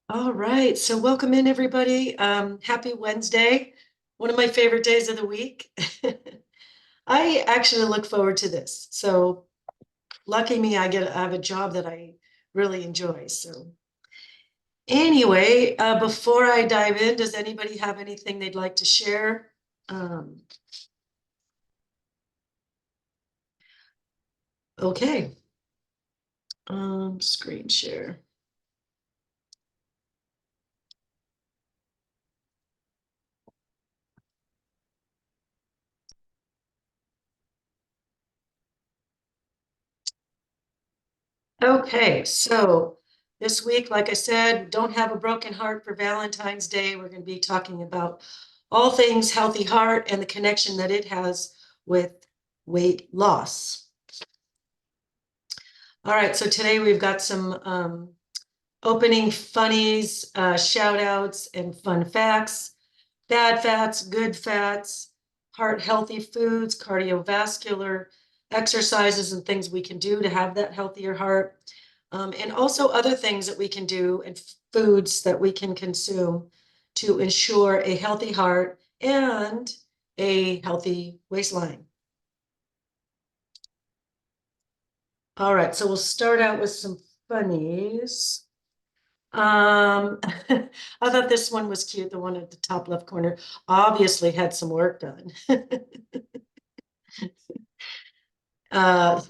All right, so welcome in everybody. Happy Wednesday, one of my favorite days of the week. I actually look forward to this. So lucky me, I have a job that I really enjoy. So anyway, before I dive in, does anybody have anything they'd like to share? Um, okay, screen share. Okay, so this week, like I said, don't have a broken heart for Valentine's Day. We're going to be talking about all things healthy heart and the connection that it has with weight loss. All right, so today we've got some opening funnies, shout outs, and fun facts, bad fats, good fats, heart healthy foods, cardiovascular exercises, and things we can do to have that healthier heart. And also other things that we can do and foods that we can consume to ensure a healthy heart and a healthy waistline. All right, so we'll start out with some funnies. I thought this one was cute, the one at the top left corner. Obviously had some work done. uh,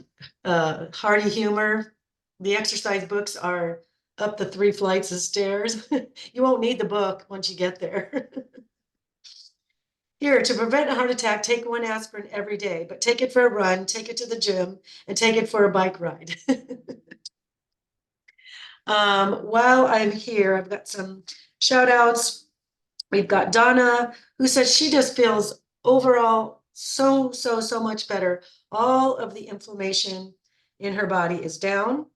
Hearty humor. The exercise books are up the 3 flights of stairs. You won't need the book once you get there. Here, to prevent a heart attack, take 1 aspirin every day, but take it for a run, take it to the gym, and take it for a bike ride. While I'm here, I've got some shout outs. We've got Donna, who says she just feels overall so much better. All of the inflammation in her body is down.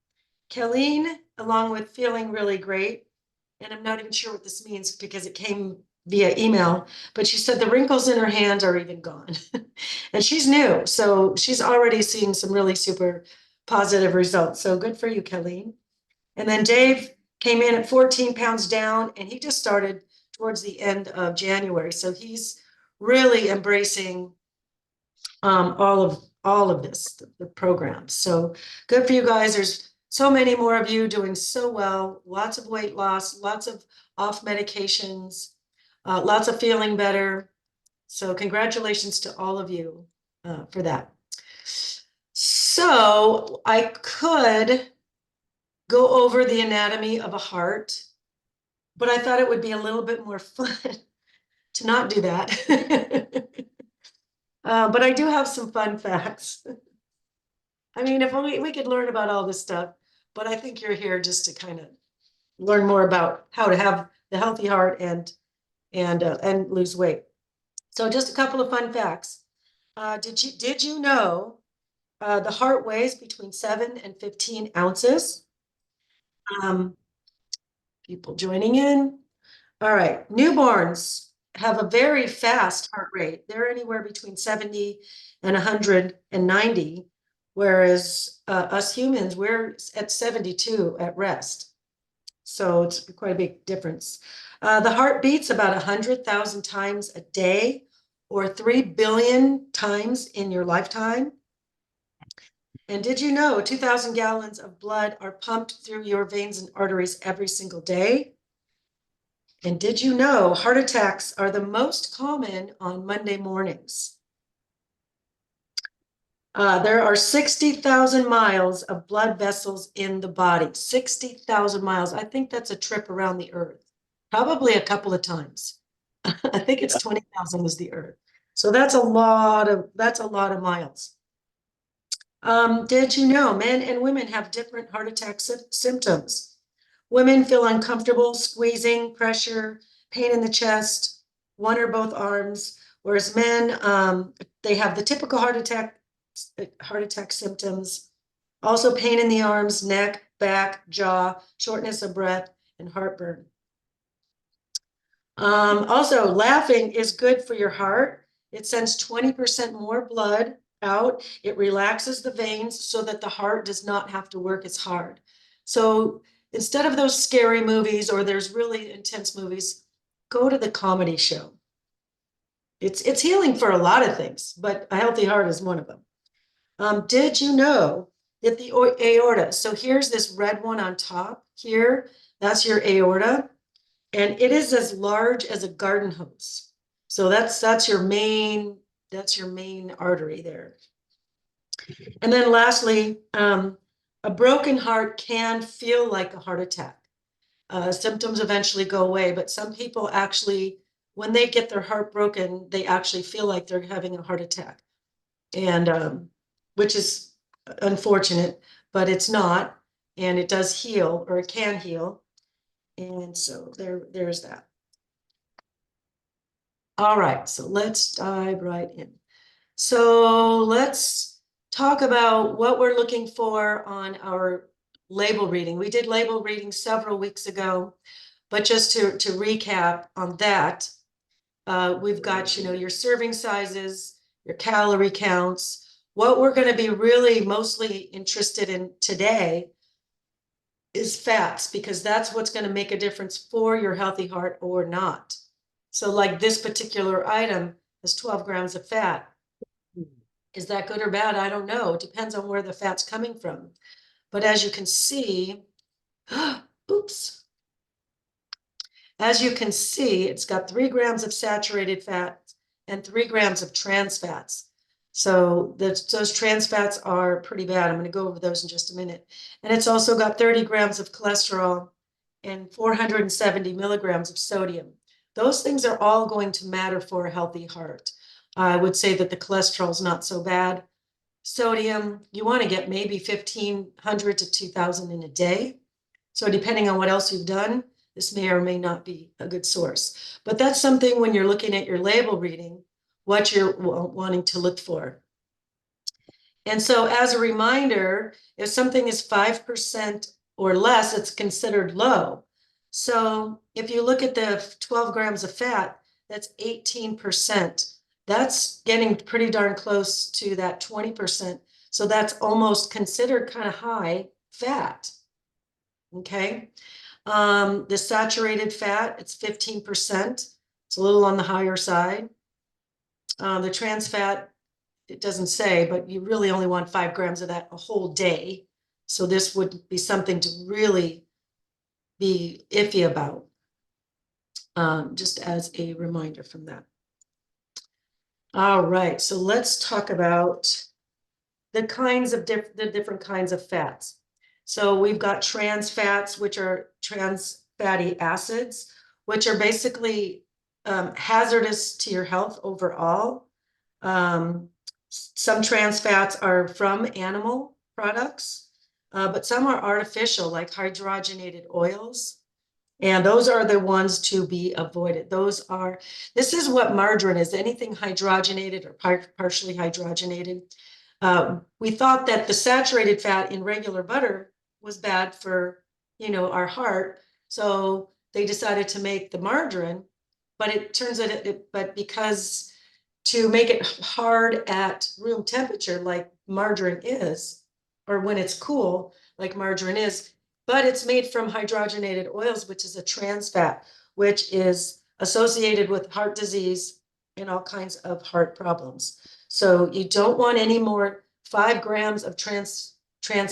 Kelleen, along with feeling really great, and I'm not even sure what this means because it came via email, but she said the wrinkles in her hands are even gone. And she's new, so she's already seeing some really super positive results. So good for you, Kelleen. And then Dave came in at 14 pounds down, and he just started towards the end of January. So he's really embracing all of this, the program. So good for you guys. There's so many more of you doing so well. Lots of weight loss, lots of off medications, lots of feeling better. So congratulations to all of you for that. So I could go over the anatomy of a heart, but I thought it would be a little bit more fun to not do that. But I do have some fun facts. I mean, if only we could learn about all this stuff, but I think you're here just to kind of learn more about how to have the healthy heart and lose weight. So just a couple of fun facts. Did you know the heart weighs between 7 and 15 ounces? Um, People joining in. All right, newborns have a very fast heart rate. They're anywhere between 70 and 190, whereas us humans, we're at 72 at rest. So it's quite a big difference. The heart beats about 100,000 times a day or 3 billion times in your lifetime. And did you know 2,000 gallons of blood are pumped through your veins and arteries every single day? And did you know heart attacks are the most common on Monday mornings? There are 60,000 miles of blood vessels in the body. 60,000 miles. I think that's a trip around the earth, probably a couple of times. I think it's 20,000 is the earth. So that's a lot of miles. Did you know men and women have different heart attack symptoms? Women feel uncomfortable, squeezing, pressure, pain in the chest, one or both arms, whereas men, they have the typical heart attack symptoms, also pain in the arms, neck, back, jaw, shortness of breath, and heartburn. Also, laughing is good for your heart. It sends 20% more blood out. It relaxes the veins so that the heart does not have to work as hard. So instead of those scary movies or there's really intense movies, go to the comedy show. It's healing for a lot of things, but a healthy heart is one of them. Did you know that the aorta, so here's this red one on top here, that's your aorta, and it is as large as a garden hose. So that's your main artery there. And then lastly, a broken heart can feel like a heart attack. Symptoms eventually go away, but some people actually, when they get their heart broken, they actually feel like they're having a heart attack, and which is unfortunate, but it's not, and it does heal, or it can heal. And so there's that. All right, so let's dive right in. So let's talk about what we're looking for on our label reading. We did label reading several weeks ago, but just to recap on that, we've got, your serving sizes, your calorie counts. What we're going to be really mostly interested in today is fats, because that's what's going to make a difference for your healthy heart or not. So like this particular item has 12 grams of fat. Is that good or bad? I don't know. It depends on where the fat's coming from. But as you can see, oops. As you can see, it's got 3 grams of saturated fat and 3 grams of trans fats. So those trans fats are pretty bad. I'm going to go over those in just a minute. And it's also got 30 grams of cholesterol and 470 milligrams of sodium. Those things are all going to matter for a healthy heart. I would say that the cholesterol is not so bad. Sodium, you want to get maybe 1,500 to 2,000 in a day. So depending on what else you've done, this may or may not be a good source. But that's something when you're looking at your label reading, what you're wanting to look for. And so as a reminder, if something is 5% or less, it's considered low. So if you look at the 12 grams of fat, that's 18%. That's getting pretty darn close to that 20%. So that's almost considered kind of high fat. Okay. The saturated fat, it's 15%. It's a little on the higher side. The trans fat, it doesn't say, but you really only want 5 grams of that a whole day. So this would be something to really be iffy about, just as a reminder from that. All right, so let's talk about the kinds of different kinds of fats. So we've got trans fats, which are trans fatty acids, which are basically hazardous to your health overall. Some trans fats are from animal products, but some are artificial, like hydrogenated oils. And those are the ones to be avoided. This is what margarine is, anything hydrogenated or partially hydrogenated. We thought that the saturated fat in regular butter was bad for, our heart. So they decided to make the margarine, but it turns out but because to make it hard at room temperature, like margarine is, or when it's cool, like margarine is, but it's made from hydrogenated oils, which is a trans fat, which is associated with heart disease and all kinds of heart problems. So you don't want any more 5 grams of trans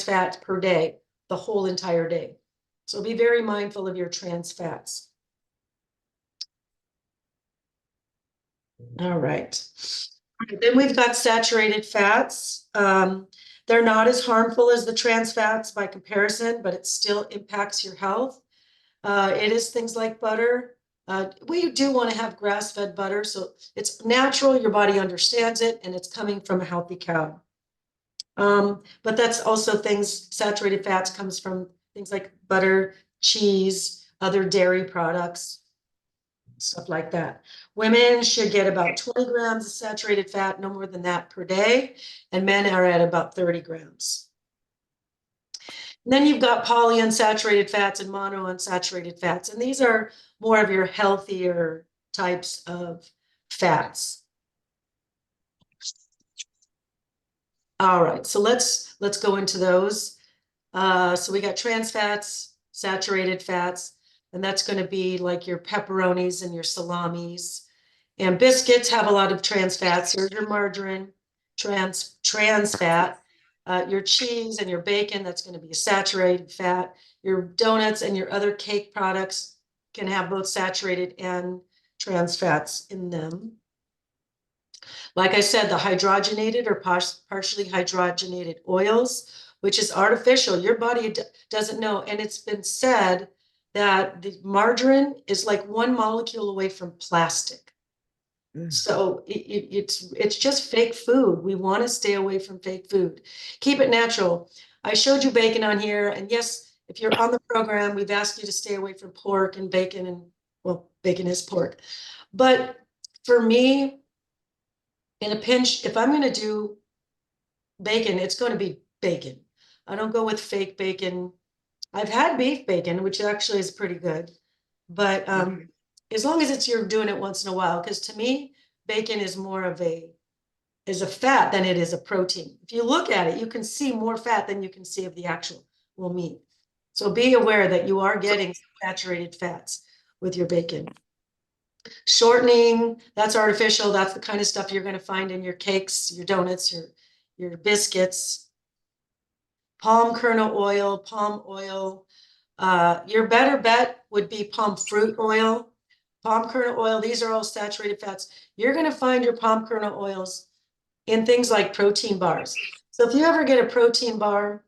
fat per day, the whole entire day. So be very mindful of your trans fats. All right. Then we've got saturated fats. They're not as harmful as the trans fats by comparison, but it still impacts your health. It is things like butter. We do want to have grass-fed butter, so it's natural, your body understands it, and it's coming from a healthy cow. But that's also saturated fats comes from things like butter, cheese, other dairy products, stuff like that. Women should get about 20 grams of saturated fat, no more than that per day, and men are at about 30 grams. And then you've got polyunsaturated fats and monounsaturated fats, and these are more of your healthier types of fats. All right, so let's go into those. So we got trans fats, saturated fats. And that's going to be like your pepperonis and your salamis. And biscuits have a lot of trans fats. Here's your margarine, trans fat. Your cheese and your bacon, that's going to be a saturated fat. Your donuts and your other cake products can have both saturated and trans fats in them. Like I said, the hydrogenated or partially hydrogenated oils, which is artificial, your body doesn't know. And it's been said that the margarine is like one molecule away from plastic. So it's just fake food. We want to stay away from fake food. Keep it natural. I showed you bacon on here. And yes, if you're on the program, we've asked you to stay away from pork and bacon. And well, bacon is pork. But for me, in a pinch, if I'm going to do bacon, it's going to be bacon. I don't go with fake bacon. I've had beef bacon, which actually is pretty good. But as long as you're doing it once in a while, because to me, bacon is more of a fat than it is a protein. If you look at it, you can see more fat than you can see of the actual meat. So be aware that you are getting saturated fats with your bacon. Shortening, that's artificial. That's the kind of stuff you're going to find in your cakes, your donuts, your biscuits. Palm kernel oil, palm oil. Your better bet would be palm fruit oil, palm kernel oil. These are all saturated fats. You're going to find your palm kernel oils in things like protein bars. So if you ever get a protein bar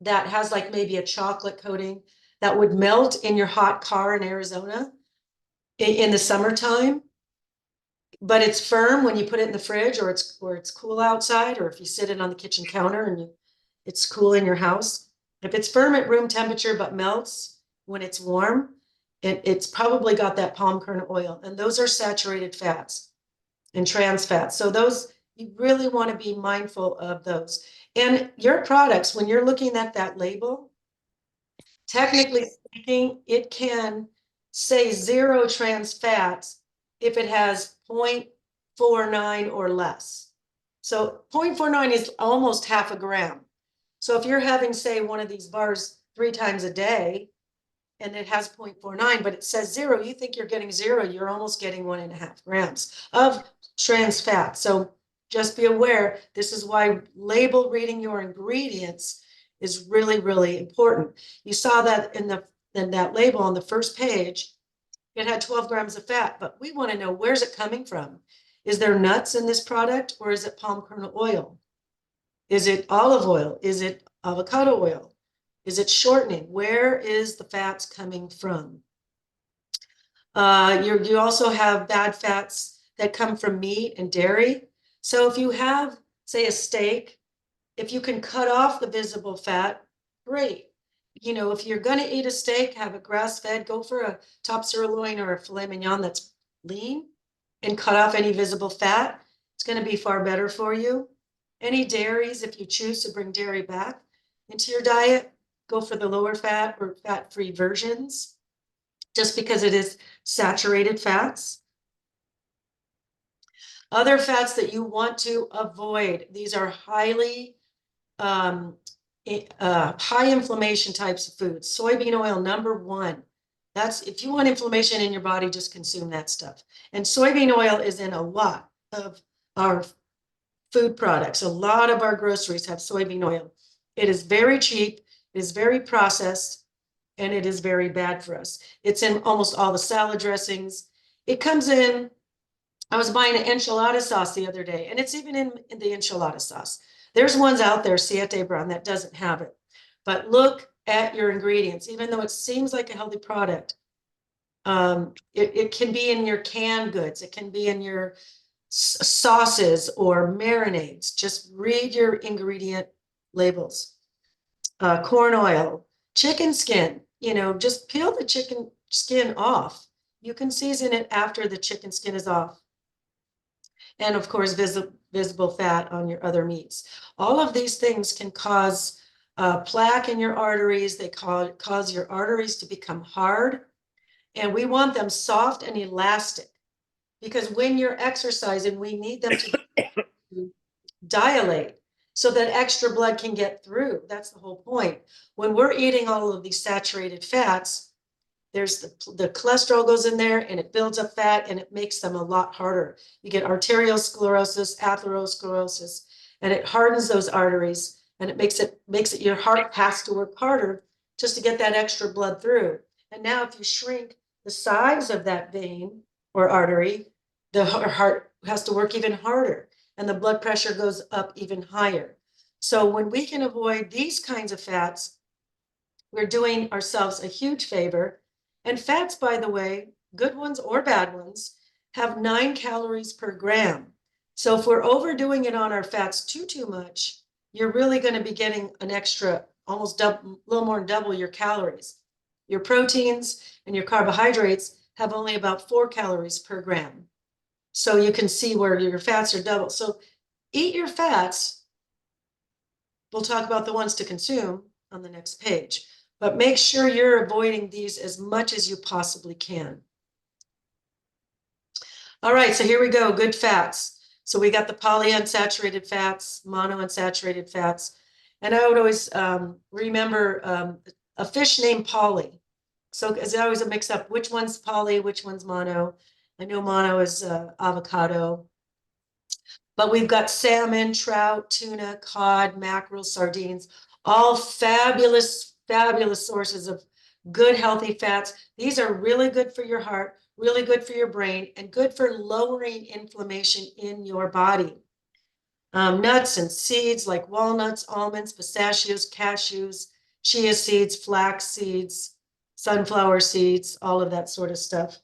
that has like maybe a chocolate coating that would melt in your hot car in Arizona in the summertime, but it's firm when you put it in the fridge, or it's cool outside, or if you sit it on the kitchen counter and it's cool in your house. If it's firm at room temperature but melts when it's warm, it's probably got that palm kernel oil, and those are saturated fats and trans fats. So those, you really want to be mindful of those. And your products, when you're looking at that label, technically speaking, it can say 0 trans fats if it has 0.49 or less. So 0.49 is almost half a gram. So if you're having, say, one of these bars 3 times a day, and it has 0.49, but it says 0, you think you're getting 0, you're almost getting 1.5 grams of trans fat. So just be aware, this is why label reading your ingredients is really, really important. You saw that in that label on the first page, it had 12 grams of fat, but we want to know, where's it coming from? Is there nuts in this product, or is it palm kernel oil? Is it olive oil? Is it avocado oil? Is it shortening? Where is the fats coming from? You also have bad fats that come from meat and dairy. So if you have, say, a steak, if you can cut off the visible fat, great. You know, if you're going to eat a steak, have it grass-fed, go for a top sirloin or a filet mignon that's lean and cut off any visible fat. It's going to be far better for you. Any dairies, if you choose to bring dairy back into your diet, go for the lower fat or fat-free versions, just because it is saturated fats. Other fats that you want to avoid, these are highly high inflammation types of foods. Soybean oil, #1. That's, if you want inflammation in your body, just consume that stuff. And soybean oil is in a lot of our food products. A lot of our groceries have soybean oil. It is very cheap, it is very processed, and it is very bad for us. It's in almost all the salad dressings. It comes in, I was buying an enchilada sauce the other day, and it's even in the enchilada sauce. There's ones out there, Siete Brown, that doesn't have it. But look at your ingredients. Even though it seems like a healthy product, it can be in your canned goods. It can be in your sauces or marinades. Just read your ingredient labels. Corn oil, chicken skin, you know, just peel the chicken skin off. You can season it after the chicken skin is off. And of course, visible fat on your other meats. All of these things can cause plaque in your arteries. They cause your arteries to become hard. And we want them soft and elastic, because when you're exercising, we need them to dilate. so that extra blood can get through. That's the whole point. When we're eating all of these saturated fats, there's the cholesterol goes in there and it builds up fat and it makes them a lot harder. You get arteriosclerosis, atherosclerosis, and it hardens those arteries and it makes it your heart has to work harder just to get that extra blood through. And now if you shrink the size of that vein or artery, the heart has to work even harder and the blood pressure goes up even higher. So when we can avoid these kinds of fats, we're doing ourselves a huge favor. And fats, by the way, good ones or bad ones, have 9 calories per gram. So if we're overdoing it on our fats too much, you're really going to be getting an extra, almost double, a little more than double your calories. Your proteins and your carbohydrates have only about 4 calories per gram. So you can see where your fats are double. So eat your fats. We'll talk about the ones to consume on the next page, but make sure you're avoiding these as much as you possibly can. All right, so here we go, good fats. So we got the polyunsaturated fats, monounsaturated fats, and I would always remember a fish named Polly. So as I always mix up which one's poly, which one's mono. I know mono is avocado, but we've got salmon, trout, tuna, cod, mackerel, sardines, all fabulous, fabulous sources of good, healthy fats. These are really good for your heart, really good for your brain, and good for lowering inflammation in your body. Nuts and seeds like walnuts, almonds, pistachios, cashews, chia seeds, flax seeds, sunflower seeds, all of that sort of stuff.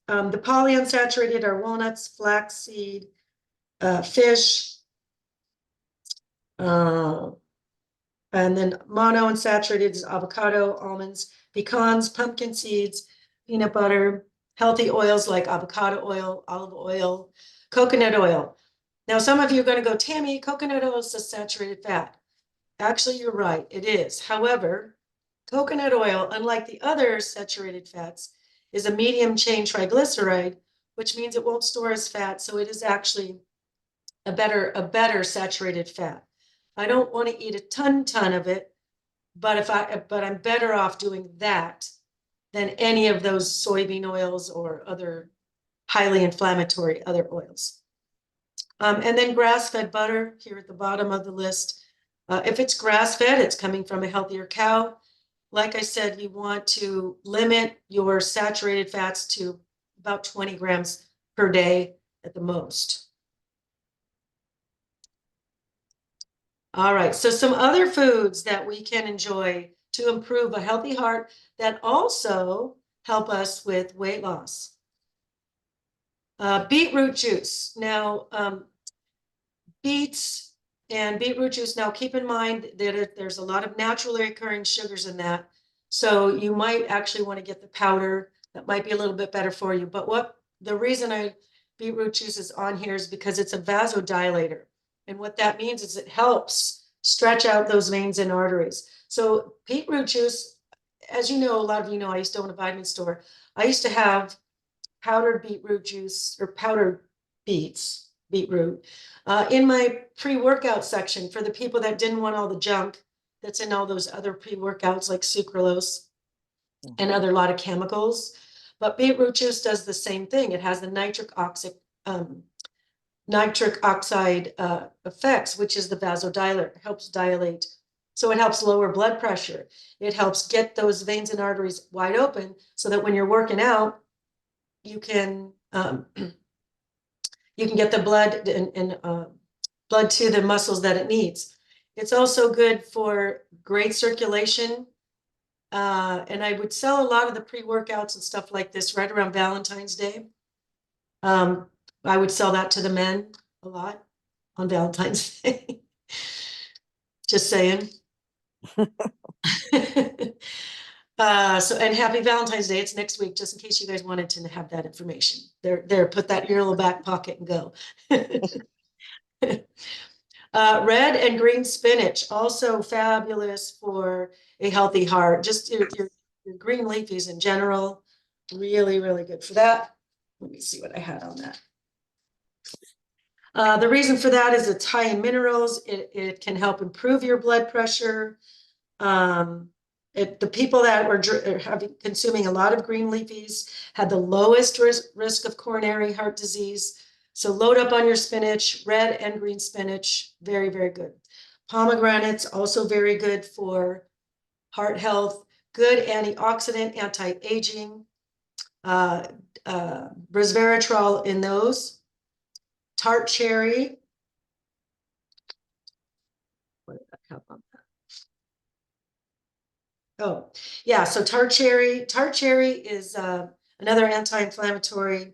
The polyunsaturated are walnuts, flaxseed, fish, and then monounsaturated is avocado, almonds, pecans, pumpkin seeds, peanut butter, healthy oils like avocado oil, olive oil, coconut oil. Now, some of you are going to go, Tammy, coconut oil is a saturated fat. Actually, you're right, it is. However, coconut oil, unlike the other saturated fats, is a medium chain triglyceride, which means it won't store as fat. So it is actually a better saturated fat. I don't want to eat a ton of it, but I'm better off doing that than any of those soybean oils or other highly inflammatory other oils. And then grass-fed butter here at the bottom of the list. If it's grass-fed, it's coming from a healthier cow. Like I said, you want to limit your saturated fats to about 20 grams per day at the most. All right, so some other foods that we can enjoy to improve a healthy heart that also help us with weight loss. Beetroot juice. Now, beets and beetroot juice. Now, keep in mind that there's a lot of naturally occurring sugars in that. So you might actually want to get the powder. That might be a little bit better for you. But the reason beetroot juice is on here is because it's a vasodilator. And what that means is it helps stretch out those veins and arteries. So beetroot juice, as you know, a lot of you know, I used to own a vitamin store. I used to have powdered beetroot juice or powdered beetroot, in my pre-workout section for the people that didn't want all the junk that's in all those other pre-workouts like sucralose and other lot of chemicals. But beetroot juice does the same thing. It has the nitric oxide effects, which is the vasodilator. It helps dilate. So it helps lower blood pressure. It helps get those veins and arteries wide open so that when you're working out, you can get the blood and blood to the muscles that it needs. It's also good for great circulation. And I would sell a lot of the pre-workouts and stuff like this right around Valentine's Day. I would sell that to the men a lot on Valentine's Day. Just saying. And happy Valentine's Day. It's next week, just in case you guys wanted to have that information. There, put that in your little back pocket and go. Red and green spinach, also fabulous for a healthy heart. Just your green leafies in general, really, really good for that. Let me see what I had on that. The reason for that is it's high in minerals. It can help improve your blood pressure. The people that were consuming a lot of green leafies had the lowest risk of coronary heart disease. So load up on your spinach, red and green spinach, very, very good. Pomegranates, also very good for heart health, good antioxidant, anti-aging, resveratrol in those. Tart cherry. What did I have on that? Oh, yeah, so tart cherry. Tart cherry is another anti-inflammatory.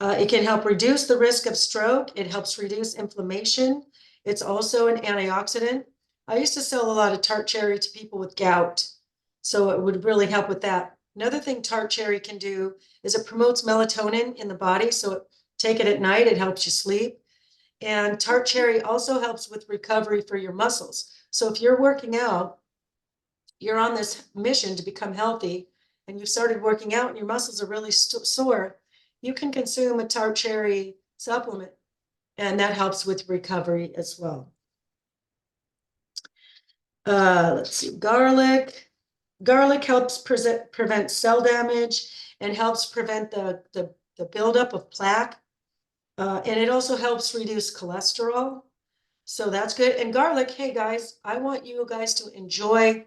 It can help reduce the risk of stroke. It helps reduce inflammation. It's also an antioxidant. I used to sell a lot of tart cherry to people with gout, so it would really help with that. Another thing tart cherry can do is it promotes melatonin in the body. So take it at night, it helps you sleep. And tart cherry also helps with recovery for your muscles. So if you're working out, you're on this mission to become healthy, and you've started working out and your muscles are really sore, you can consume a tart cherry supplement, and that helps with recovery as well. Let's see, garlic. Garlic helps prevent cell damage and helps prevent the buildup of plaque. And it also helps reduce cholesterol. So that's good. And garlic, hey guys, I want you guys to enjoy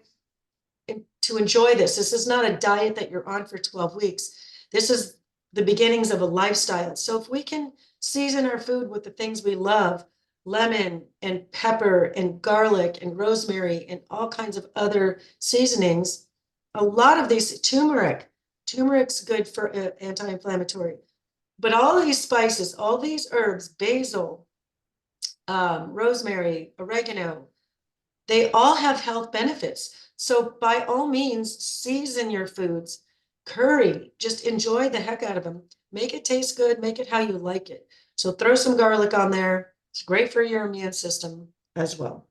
this. This is not a diet that you're on for 12 weeks. This is the beginnings of a lifestyle. So if we can season our food with the things we love, lemon and pepper and garlic and rosemary and all kinds of other seasonings, a lot of these, turmeric's good for anti-inflammatory, but all of these spices, all these herbs, basil, rosemary, oregano, they all have health benefits. So by all means, season your foods. Curry, just enjoy the heck out of them. Make it taste good, make it how you like it. So throw some garlic on there. It's great for your immune system as well.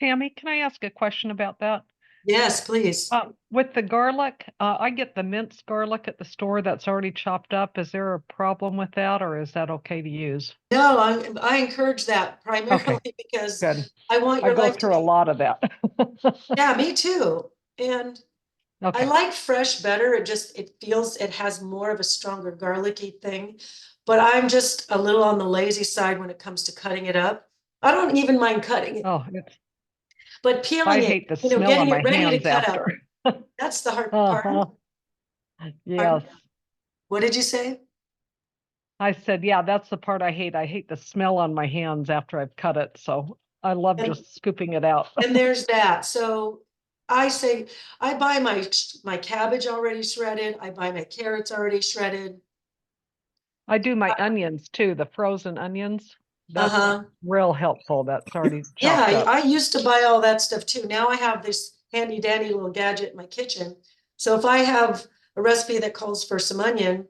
Tami, can I ask a question about that? Yes, please. With the garlic, I get the minced garlic at the store that's already chopped up. Is there a problem with that, or is that okay to use? No, I encourage that primarily because Good. I want I your go life to through a lot of that. Yeah, me too. And I Okay. like fresh better. It feels, it has more of a stronger garlicky thing. But I'm just a little on the lazy side when it comes to cutting it up. I don't even mind cutting it, Oh, but I peeling it, hate the smell getting on my it ready to hands cut up, after. that's the hard part. Uh-huh. Yes. What did you say? I said, yeah, that's the part I hate. I hate the smell on my hands after I've cut it. So I love And just scooping it out. and there's that. So I say I buy my cabbage already shredded. I buy my carrots already shredded. I do my onions too, the frozen onions. That's Uh-huh. real helpful. That's already Yeah, chopped up. I used to buy all that stuff too. Now I have this handy dandy little gadget in my kitchen. So if I have a recipe that calls for some onion,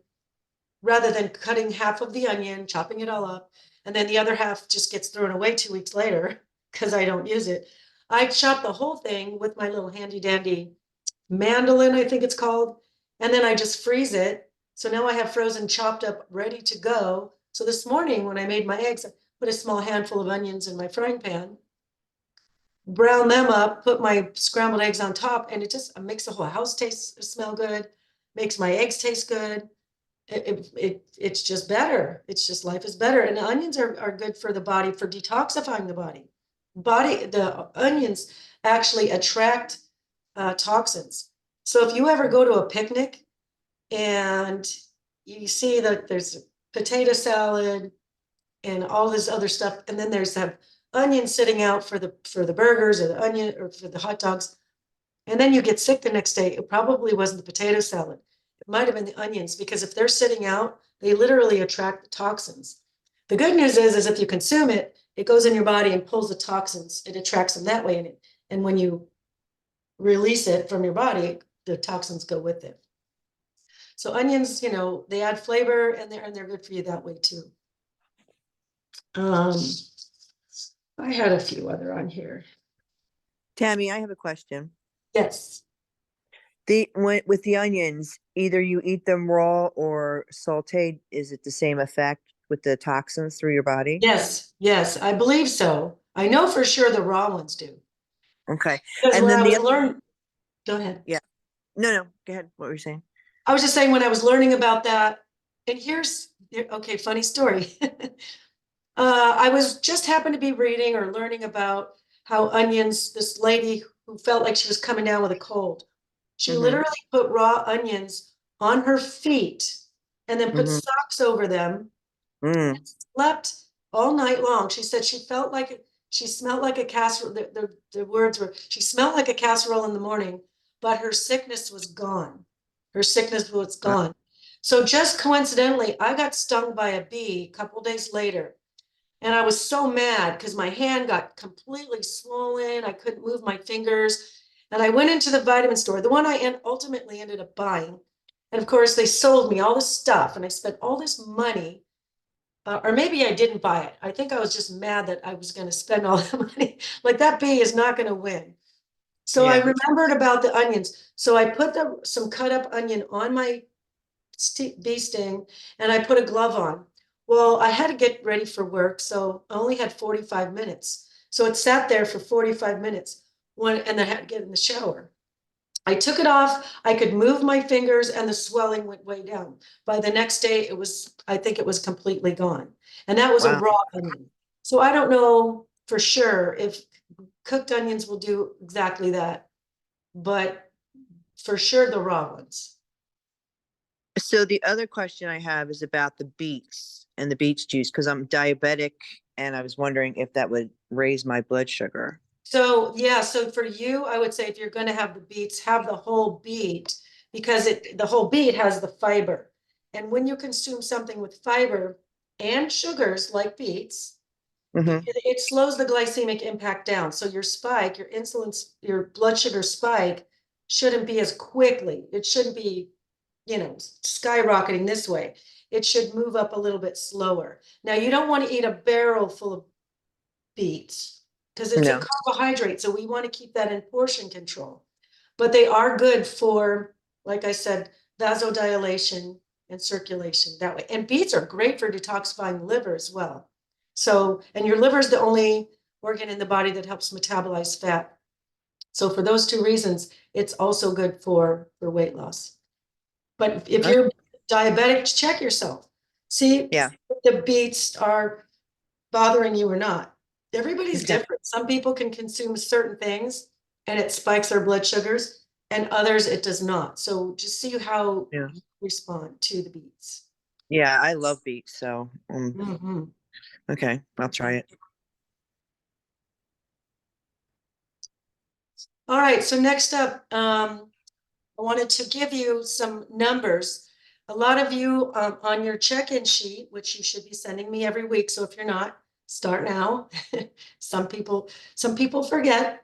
rather than cutting half of the onion, chopping it all up, and then the other half just gets thrown away 2 weeks later because I don't use it, I chop the whole thing with my little handy dandy mandolin, I think it's called, and then I just freeze it. So now I have frozen chopped up, ready to go. So this morning when I made my eggs, I put a small handful of onions in my frying pan, brown them up, put my scrambled eggs on top, and it just makes the whole house smell good, makes my eggs taste good. It's just better. It's just, life is better. And the onions are good for the body, for detoxifying the body. The onions actually attract toxins. So if you ever go to a picnic and you see that there's potato salad and all this other stuff, and then there's that onion sitting out for the burgers or the onion or for the hot dogs, and then you get sick the next day, it probably wasn't the potato salad. It might have been the onions, because if they're sitting out, they literally attract the toxins. The good news is if you consume it, it goes in your body and pulls the toxins. It attracts them that way, and when you release it from your body, the toxins go with it. So onions, they add flavor, and they're good for you that way too. I had a few other on here. Tami, I have a question. Yes. With the onions, either you eat them raw or sauteed, is it the same effect? with the toxins through your body? Yes, yes, I believe so. I know for sure the raw ones do. Okay. Because And when then I the was other, learning, go ahead. yeah. No, go ahead. What were you saying? I was just saying when I was learning about that, and okay, funny story. I was just happened to be reading or learning about how onions, this lady who felt like she was coming down with a cold, she Mm-hmm. literally put raw onions on her feet and then put Mm-hmm. socks over them, Mm. slept all night long. She said she felt like she smelled like a casserole. The words were, she smelled like a casserole in the morning, but her sickness was gone. Her sickness was Wow. gone. So just coincidentally, I got stung by a bee a couple days later. And I was so mad because my hand got completely swollen. I couldn't move my fingers. And I went into the vitamin store, the one I ultimately ended up buying. And of course, they sold me all this stuff and I spent all this money. Or maybe I didn't buy it. I think I was just mad that I was going to spend all the money. Like that bee is not going to win. So I Yeah. remembered about the onions. So I put some cut up onion on my bee sting and I put a glove on. Well, I had to get ready for work, so I only had 45 minutes. So it sat there for 45 minutes and I had to get in the shower. I took it off, I could move my fingers and the swelling went way down. By the next day, I think it was completely gone. And that was a Wow. raw onion. So I don't know for sure if cooked onions will do exactly that, but for sure the raw ones. So the other question I have is about the beets and the beets juice because I'm diabetic and I was wondering if that would raise my blood sugar. So yeah, so for you, I would say if you're going to have the beets, have the whole beet because the whole beet has the fiber. And when you consume something with fiber and sugars like beets, Mm-hmm. it slows the glycemic impact down. So your spike, your blood sugar spike shouldn't be as quickly. It shouldn't be, skyrocketing this way. It should move up a little bit slower. Now, you don't want to eat a barrel full of beets because it's a No. carbohydrate. So we want to keep that in portion control. But they are good for, like I said, vasodilation and circulation that way. And beets are great for detoxifying the liver as well. So, and your liver is the only organ in the body that helps metabolize fat. So for those two reasons, it's also good for weight loss. But if Okay. you're diabetic, check yourself. See Yeah. if the beets are bothering you or not. Everybody's Okay. different. Some people can consume certain things and it spikes their blood sugars, and others it does not. So just see how Yeah. you respond to the beets. Yeah, I love beets, so Mhm. okay, I'll try it. All right, so next up, I wanted to give you some numbers. A lot of you on your check-in sheet, which you should be sending me every week. So if you're not, start now. Some people forget.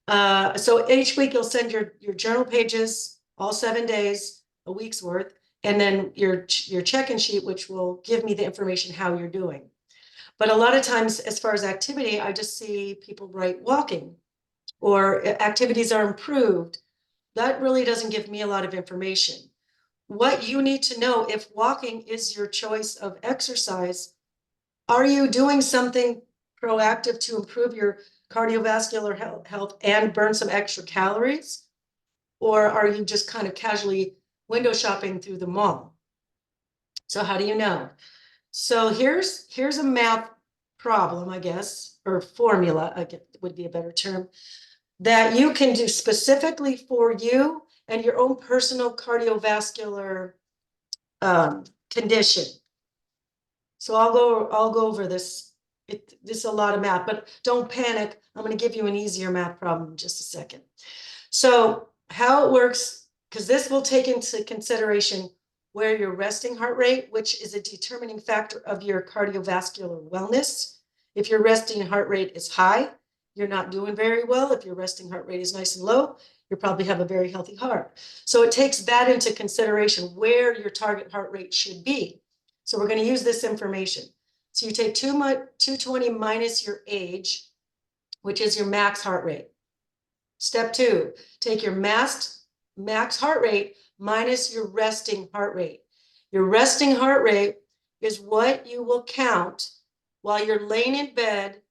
So each week you'll send your journal pages, all 7 days, a week's worth, and then your check-in sheet, which will give me the information how you're doing. But a lot of times, as far as activity, I just see people write walking or activities are improved. That really doesn't give me a lot of information. What you need to know if walking is your choice of exercise, are you doing something proactive to improve your cardiovascular health and burn some extra calories? Or are you just kind of casually window shopping through the mall? So how do you know? So here's a math problem, I guess, or formula, I guess would be a better term, that you can do specifically for you and your own personal cardiovascular condition. So I'll go over this. This is a lot of math, but don't panic. I'm going to give you an easier math problem in just a second. So how it works, because this will take into consideration where your resting heart rate, which is a determining factor of your cardiovascular wellness. If your resting heart rate is high, you're not doing very well. If your resting heart rate is nice and low, you probably have a very healthy heart. So it takes that into consideration where your target heart rate should be. So we're going to use this information. So you take 220 minus your age, which is your max heart rate. Step 2, take your max heart rate minus your resting heart rate. Your resting heart rate is what you will count while you're laying in bed.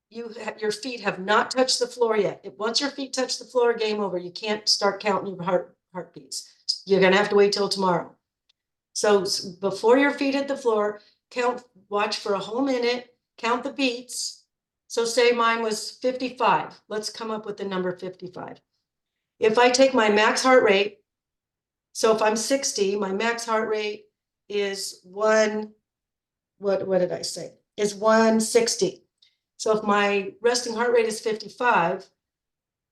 Your feet have not touched the floor yet. Once your feet touch the floor, game over. You can't start counting your heartbeats. You're gonna have to wait till tomorrow. So before your feet hit the floor, watch for a whole minute, count the beats. So say mine was 55. Let's come up with the number 55. If I take my max heart rate, so if I'm 60, my max heart rate is what did I say? Is 160. So if my resting heart rate is 55,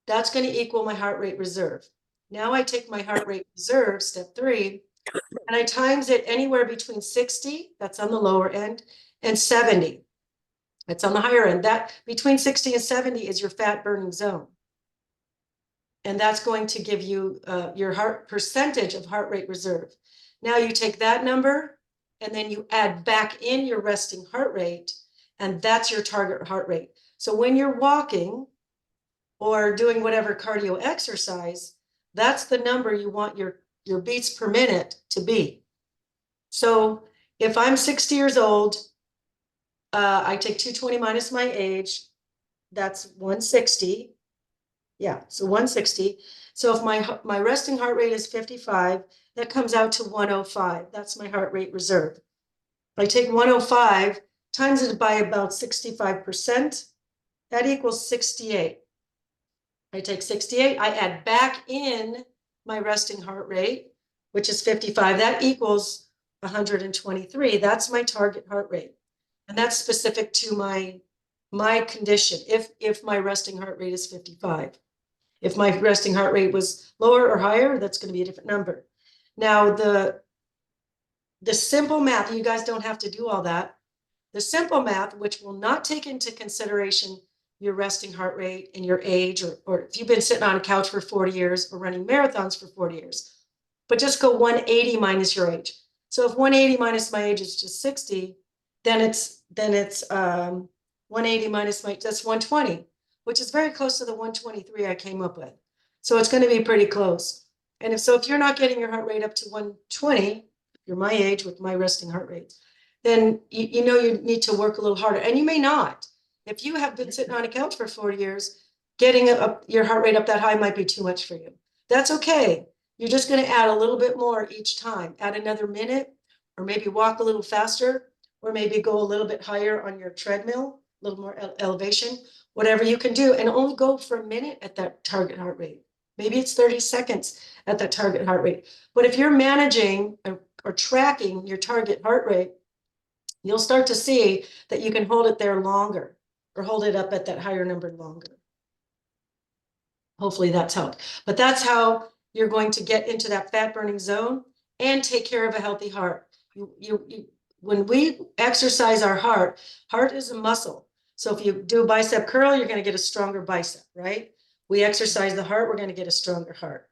that's going to equal my heart rate reserve. Now I take my heart rate reserve, step 3, and I times it anywhere between 60, that's on the lower end, and 70. That's on the higher end. That between 60 and 70 is your fat burning zone. And that's going to give you your percentage of heart rate reserve. Now you take that number and then you add back in your resting heart rate, and that's your target heart rate. So when you're walking or doing whatever cardio exercise, that's the number you want your beats per minute to be. So if I'm 60 years old, I take 220 minus my age, that's 160. Yeah, so 160. So if my resting heart rate is 55, that comes out to 105. That's my heart rate reserve. If I take 105, times it by about 65%, that equals 68. I take 68, I add back in my resting heart rate, which is 55. That equals 123. That's my target heart rate. And that's specific to my condition, if my resting heart rate is 55. If my resting heart rate was lower or higher, that's going to be a different number. Now, the simple math, you guys don't have to do all that. The simple math, which will not take into consideration your resting heart rate and your age, or if you've been sitting on a couch for 40 years or running marathons for 40 years, but just go 180 minus your age. So if 180 minus my age is just 60, then it's 180 minus that's 120. Which is very close to the 123 I came up with. So it's going to be pretty close. And if you're not getting your heart rate up to 120, you're my age with my resting heart rate, then you know you need to work a little harder. And you may not. If you have been sitting on a couch for 40 years, getting your heart rate up that high might be too much for you. That's okay. You're just going to add a little bit more each time. Add another minute, or maybe walk a little faster, or maybe go a little bit higher on your treadmill, a little more elevation. Whatever you can do, and only go for a minute at that target heart rate. Maybe it's 30 seconds at that target heart rate. But if you're managing or tracking your target heart rate, you'll start to see that you can hold it there longer, or hold it up at that higher number longer. Hopefully that's helped. But that's how you're going to get into that fat burning zone and take care of a healthy heart. When we exercise our heart is a muscle. So if you do a bicep curl, you're going to get a stronger bicep, right? We exercise the heart, we're going to get a stronger heart.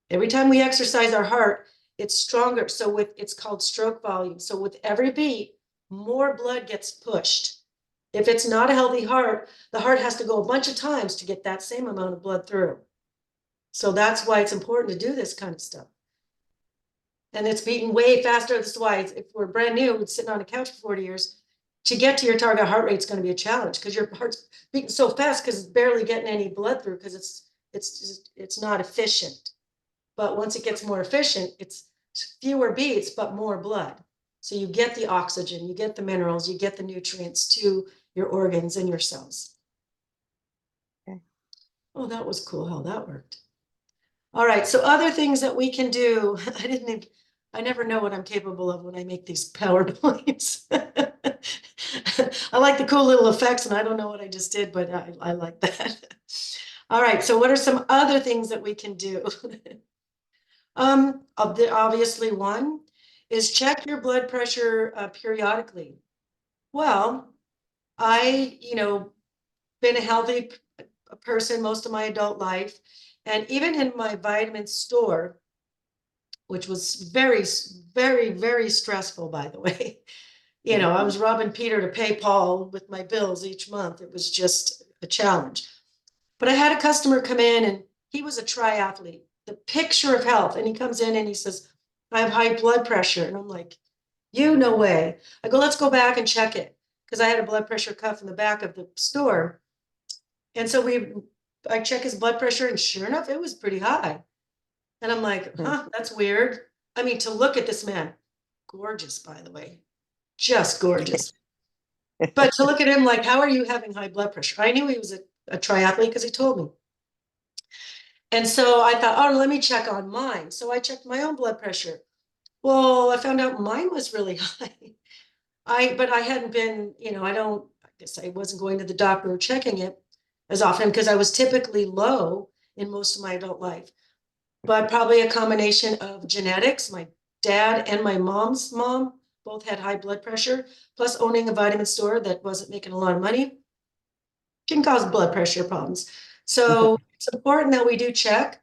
Every time we exercise our heart, it's stronger. So it's called stroke volume. So with every beat, more blood gets pushed. If it's not a healthy heart, the heart has to go a bunch of times to get that same amount of blood through. So that's why it's important to do this kind of stuff. And it's beating way faster. This is why if we're brand new, sitting on a couch for 40 years, to get to your target heart rate is going to be a challenge, because your heart's beating so fast because it's barely getting any blood through, because it's not efficient. But once it gets more efficient, it's fewer beats, but more blood. So you get the oxygen, you get the minerals, you get the nutrients to your organs and your cells. Okay. Oh, that was cool how that worked. All right, so other things that we can do. I never know what I'm capable of when I make these PowerPoints. I like the cool little effects, and I don't know what I just did, but I like that. All right, so what are some other things that we can do? Obviously, one is check your blood pressure periodically. Well, I, been a healthy person most of my adult life, and even in my vitamin store, which was very, very, very stressful, by the way. I was robbing Peter to pay Paul with my bills each month. It was just a challenge. But I had a customer come in, and he was a triathlete, the picture of health. And he comes in and he says, I have high blood pressure. And I'm like, You, no way. I go, let's go back and check it. Because I had a blood pressure cuff in the back of the store. And so I check his blood pressure and sure enough, it was pretty high. And I'm like, huh, that's weird. I mean, to look at this man, gorgeous, by the way, just gorgeous. But to look at him like, how are you having high blood pressure? I knew he was a triathlete because he told me. And so I thought, oh, let me check on mine. So I checked my own blood pressure. Well, I found out mine was really high. But I hadn't been, I guess I wasn't going to the doctor or checking it as often because I was typically low in most of my adult life. But probably a combination of genetics. My dad and my mom's mom both had high blood pressure, plus owning a vitamin store that wasn't making a lot of money can cause blood pressure problems. So it's important that we do check.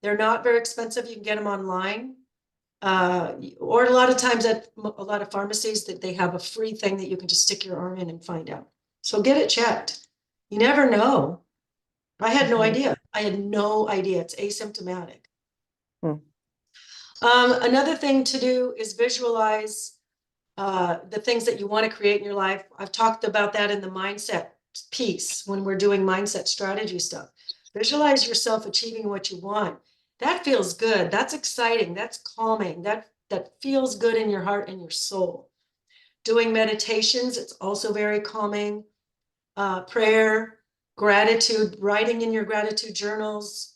They're not very expensive. You can get them online. Or a lot of times at a lot of pharmacies that they have a free thing that you can just stick your arm in and find out. So get it checked. You never know. I had no idea. I had no idea. It's asymptomatic. Another thing to do is visualize the things that you want to create in your life. I've talked about that in the mindset piece when we're doing mindset strategy stuff. Visualize yourself achieving what you want. That feels good. That's exciting. That's calming. That feels good in your heart and your soul. Doing meditations, it's also very calming. Prayer, gratitude, writing in your gratitude journals.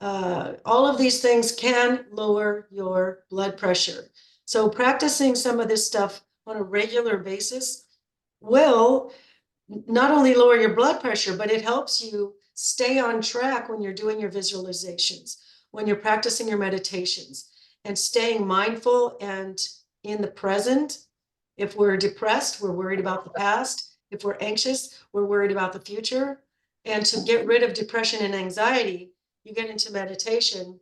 All of these things can lower your blood pressure. So practicing some of this stuff on a regular basis will not only lower your blood pressure, but it helps you stay on track when you're doing your visualizations, when you're practicing your meditations, and staying mindful and in the present. If we're depressed, we're worried about the past. If we're anxious, we're worried about the future. And to get rid of depression and anxiety, you get into meditation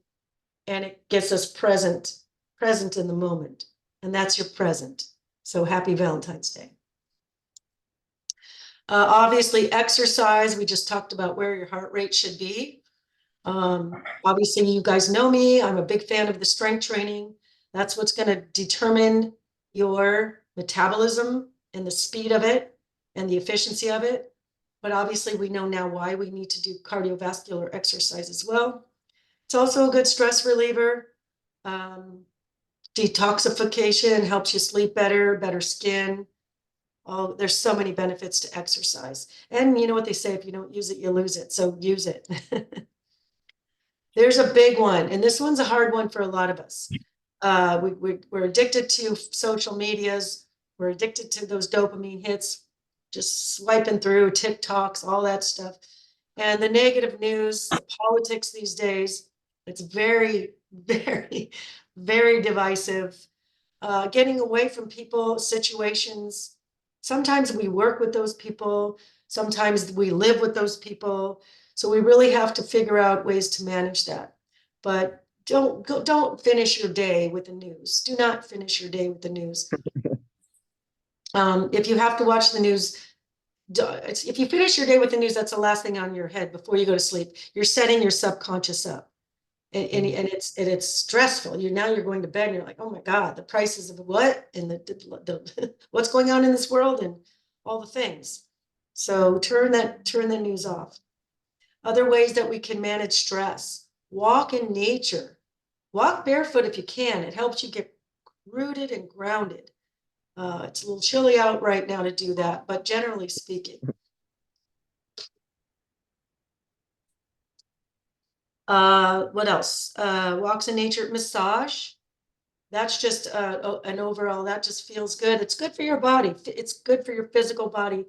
and it gets us present in the moment. And that's your present. So happy Valentine's Day. Obviously, exercise. We just talked about where your heart rate should be. Obviously, you guys know me. I'm a big fan of the strength training. That's what's going to determine your metabolism and the speed of it and the efficiency of it. But obviously, we know now why we need to do cardiovascular exercise as well. It's also a good stress reliever. Detoxification helps you sleep better skin. Oh, there's so many benefits to exercise. And you know what they say, if you don't use it, you lose it. So use it. There's a big one, and this one's a hard one for a lot of us. We're addicted to social medias. We're addicted to those dopamine hits, just swiping through TikToks, all that stuff. And the negative news, the politics these days, it's very, very, very divisive. Getting away from people, situations. Sometimes we work with those people. Sometimes we live with those people. So we really have to figure out ways to manage that. But don't finish your day with the news. Do not finish your day with the news. If you have to watch the news, if you finish your day with the news, that's the last thing on your head before you go to sleep. You're setting your subconscious up. And it's stressful. You're going to bed and you're like, oh my God, the prices of what and the what's going on in this world and all the things. So turn the news off. Other ways that we can manage stress: walk in nature, walk barefoot if you can. It helps you get rooted and grounded. It's a little chilly out right now to do that, but generally speaking. What else? Walks in nature, massage. That's just an overall, that just feels good. It's good for your body. It's good for your physical body,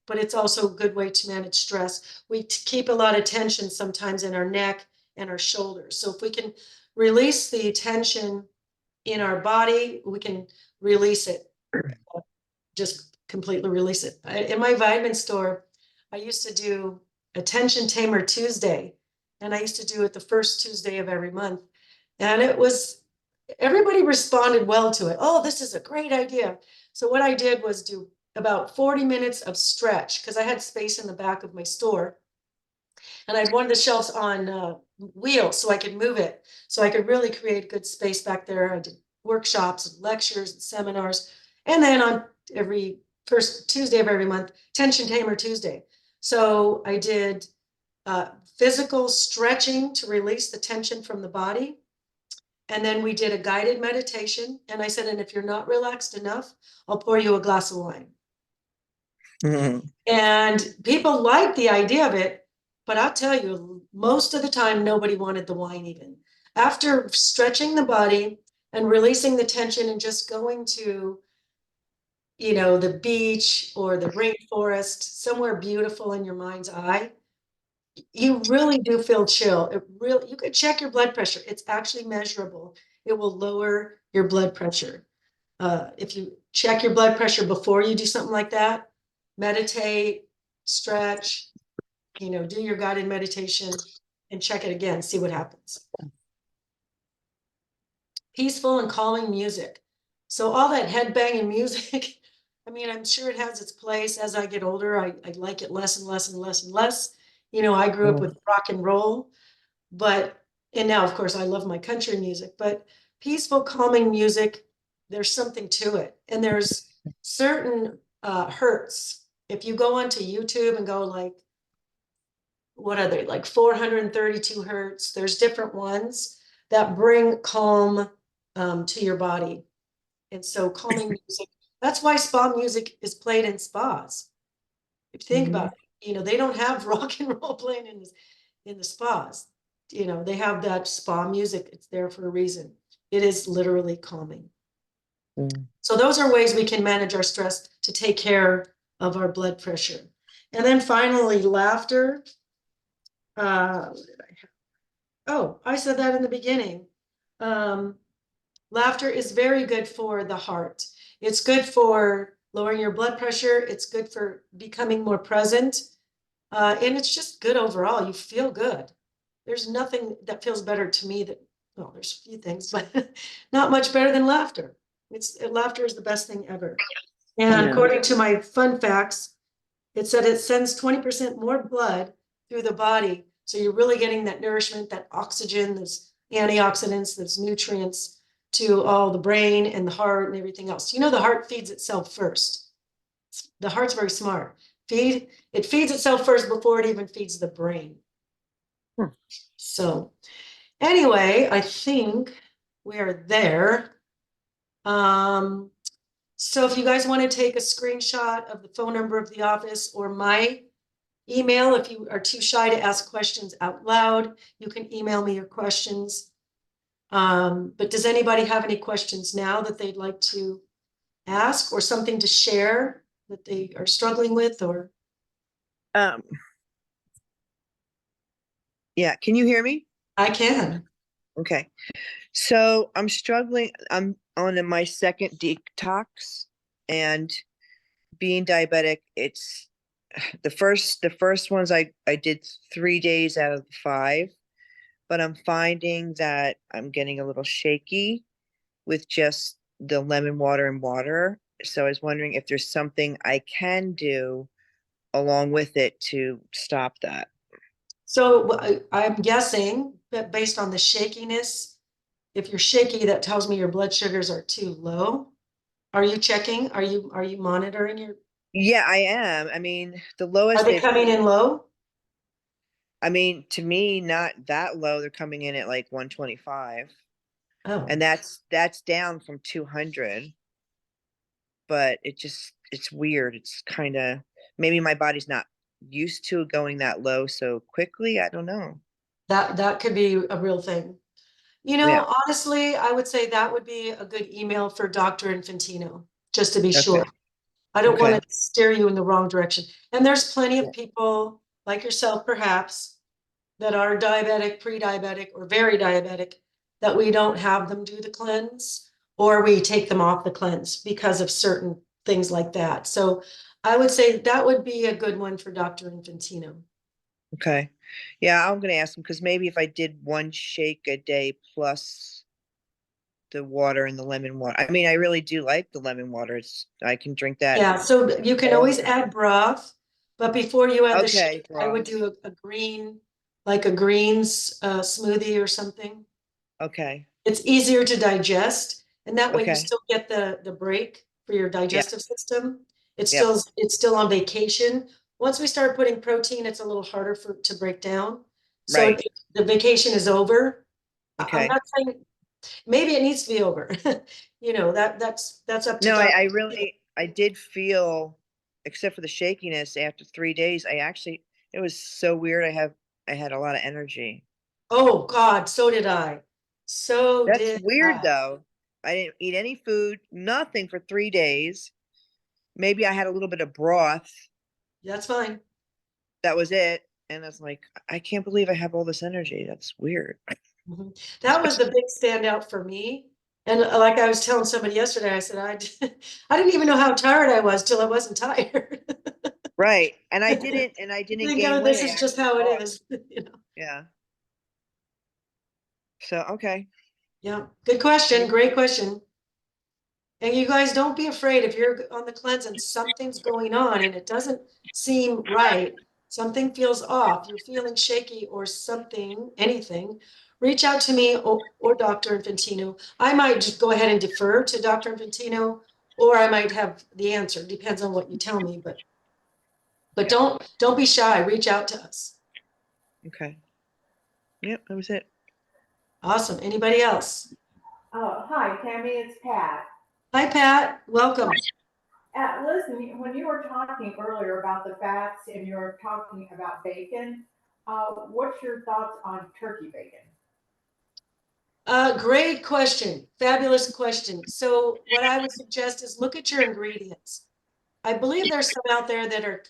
but it's also a good way to manage stress. We keep a lot of tension sometimes in our neck and our shoulders. So if we can release the tension in our body, we can release it, just completely release it. In my vitamin store, I used to do a tension tamer Tuesday, and I used to do it the first Tuesday of every month. And everybody responded well to it. Oh, this is a great idea. So what I did was do about 40 minutes of stretch because I had space in the back of my store. And I had one of the shelves on wheels so I could move it. So I could really create good space back there. I did workshops and lectures and seminars. And then on every first Tuesday of every month, Tension Tamer Tuesday. So I did physical stretching to release the tension from the body. And then we did a guided meditation. And I said, and if you're not relaxed enough, I'll pour you a glass of wine. Mhm. And people liked the idea of it, but I'll tell you, most of the time, nobody wanted the wine even. After stretching the body and releasing the tension and just going to, the beach or the rainforest, somewhere beautiful in your mind's eye, you really do feel chill. You could check your blood pressure. It's actually measurable. It will lower your blood pressure. If you check your blood pressure before you do something like that, meditate, stretch, do your guided meditation and check it again, see what happens. Peaceful and calming music. So all that headbanging music, I mean, I'm sure it has its place. As I get older, I like it less and less and less and less. I grew up with rock and roll, and now, of course, I love my country music, but peaceful, calming music, there's something to it. And there's certain hertz. If you go onto YouTube and go like, what are they, like 432 hertz, there's different ones that bring calm to your body. And so calming music, that's why spa music is played in spas. If you think about it, they don't have rock and roll playing in the spas. They have that spa music. It's there for a reason. It is literally calming. Mm. So those are ways we can manage our stress to take care of our blood pressure. And then finally, laughter. What did I have? Oh, I said that in the beginning. Laughter is very good for the heart. It's good for lowering your blood pressure. It's good for becoming more present. And it's just good overall. You feel good. There's nothing that feels better to me well, there's a few things, but not much better than laughter. Laughter is the best thing ever. And Yeah. according to my fun facts, it said it sends 20% more blood through the body. So you're really getting that nourishment, that oxygen, those antioxidants, those nutrients to all the brain and the heart and everything else. The heart feeds itself first. The heart's very smart. It feeds itself first before it even feeds the brain. So anyway, I think we are there. So if you guys want to take a screenshot of the phone number of the office or my email, if you are too shy to ask questions out loud, you can email me your questions. But does anybody have any questions now that they'd like to ask or something to share that they are struggling with or? Um, yeah, can you hear me? I can. Okay. So I'm struggling. I'm on my second detox, and being diabetic, it's the first ones I did 3 days out of the 5, but I'm finding that I'm getting a little shaky with just the lemon water and water. So I was wondering if there's something I can do along with it to stop that. So I'm guessing that based on the shakiness, if you're shaky, that tells me your blood sugars are too low. Are you checking? Are you monitoring your? Yeah, I am. I mean, the Are lowest they coming in low? I mean, to me, not that low. They're coming in at like 125, Oh, and that's down from 200. But it's weird. It's kind of, maybe my body's not used to going that low so quickly. I don't know. that could be a real thing. Yeah. Honestly, I would say that would be a good email for Dr. Infantino, just to be Okay. sure. I don't want Okay. to steer you in the wrong direction. And there's plenty Yeah. of people like yourself, perhaps, that are diabetic, pre-diabetic, or very diabetic, that we don't have them do the cleanse, or we take them off the cleanse because of certain things like that. So I would say that would be a good one for Dr. Infantino. Okay. Yeah, I'm gonna ask him because maybe if I did one shake a day plus the water and the lemon water. I mean, I really do like the lemon water. I can drink that. Yeah, so you can always add broth, but before you add the Okay, shake, I would broth. do a green, like a greens smoothie or something. Okay. It's easier to digest, and that way you Okay. still get the break for your digestive system. It's Yep. still on vacation. Once we start putting protein, it's a little harder to break down. So Right. the vacation is over. I'm Okay. not saying, maybe it needs to be over. You know, that's up to No, Dr. I really, I did feel, except for the shakiness after 3 days, it was so weird. I had a lot of energy. Oh God, so did I. So That's did weird I. though. I didn't eat any food, nothing for 3 days. Maybe I had a little bit of broth. That's fine. That was it. And I was like, I can't believe I have all this energy. That's weird. Mhm. That was the big standout for me. And like I was telling somebody yesterday, I said, I didn't even know how tired I was till I wasn't tired. Right. And I I didn't think, gain oh, weight. this I is just actually how it lost. is. You know? Yeah. So, okay. Yeah, good question. Great question. And you guys don't be afraid if you're on the cleanse and something's going on and it doesn't seem right, something feels off, you're feeling shaky or something, anything, reach out to me or Dr. Infantino. I might just go ahead and defer to Dr. Infantino, or I might have the answer. Depends on what you tell me, but Yeah. don't be shy. Reach out to us. Okay. Yep, that was it. Awesome. Anybody else? Hi, Tammy, it's Pat. Hi, Pat. Welcome. Listen, when you were talking earlier about the fats and you were talking about bacon, what's your thoughts on turkey bacon? Great question. Fabulous question. So what I would suggest is look at your ingredients. I believe there's some out there that are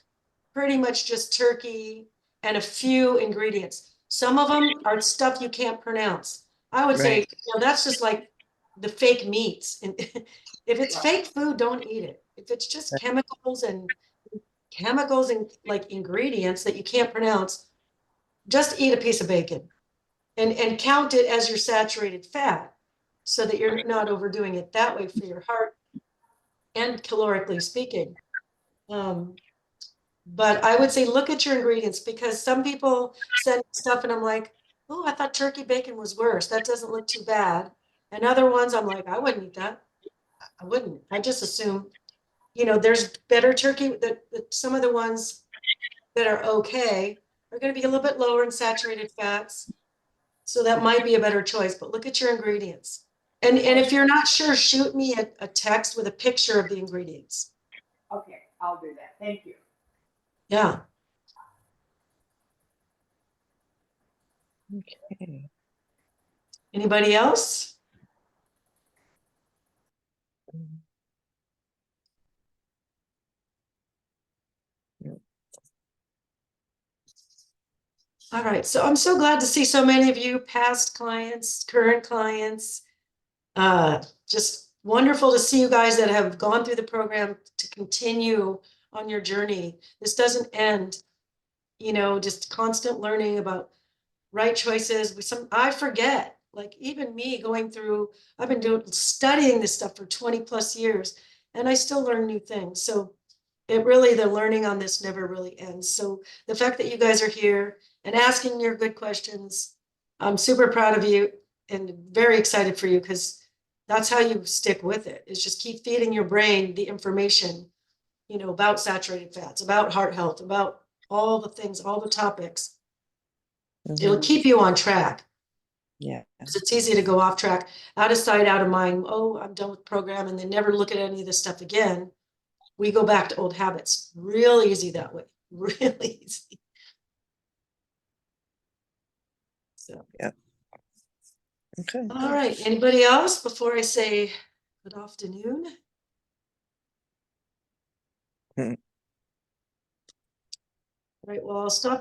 pretty much just turkey and a few ingredients. Some of them are stuff you can't pronounce. I would say, Right. you know, that's just like the fake meats. And if it's Right. fake food, don't eat it. If it's just chemicals and like ingredients that you can't pronounce, just eat a piece of bacon and count it as your saturated fat so that you're not overdoing it that way for your heart and calorically speaking. But I would say look at your ingredients because some people send stuff and I'm like, oh, I thought turkey bacon was worse. That doesn't look too bad. And other ones I'm like, I wouldn't eat that. I wouldn't. I just assume, you know, there's better turkey that some of the ones that are okay are going to be a little bit lower in saturated fats. So that might be a better choice, but look at your ingredients. And if you're not sure, shoot me a text with a picture of the ingredients. Okay, I'll do that. Thank you. Yeah. Okay. Anybody else? All right. So I'm so glad to see so many of you, past clients, current clients. Just wonderful to see you guys that have gone through the program to continue on your journey. This doesn't end, you know, just constant learning about right choices. I forget, like even me going through, I've been studying this stuff for 20 plus years and I still learn new things. So the learning on this never really ends. So the fact that you guys are here and asking your good questions, I'm super proud of you and very excited for you because that's how you stick with it, is just keep feeding your brain the information, you know, about saturated fats, about heart health, about all the things, all the topics. It'll Mhm. keep you on track. Yeah. Because it's easy to go off track, out of sight, out of mind. Oh, I'm done with the program, and then never look at any of this stuff again. We go back to old habits. Real easy that way. Really easy. So, Yeah. Okay. all right. Anybody else before I say good afternoon? Mhm. All right. Well, I'll stop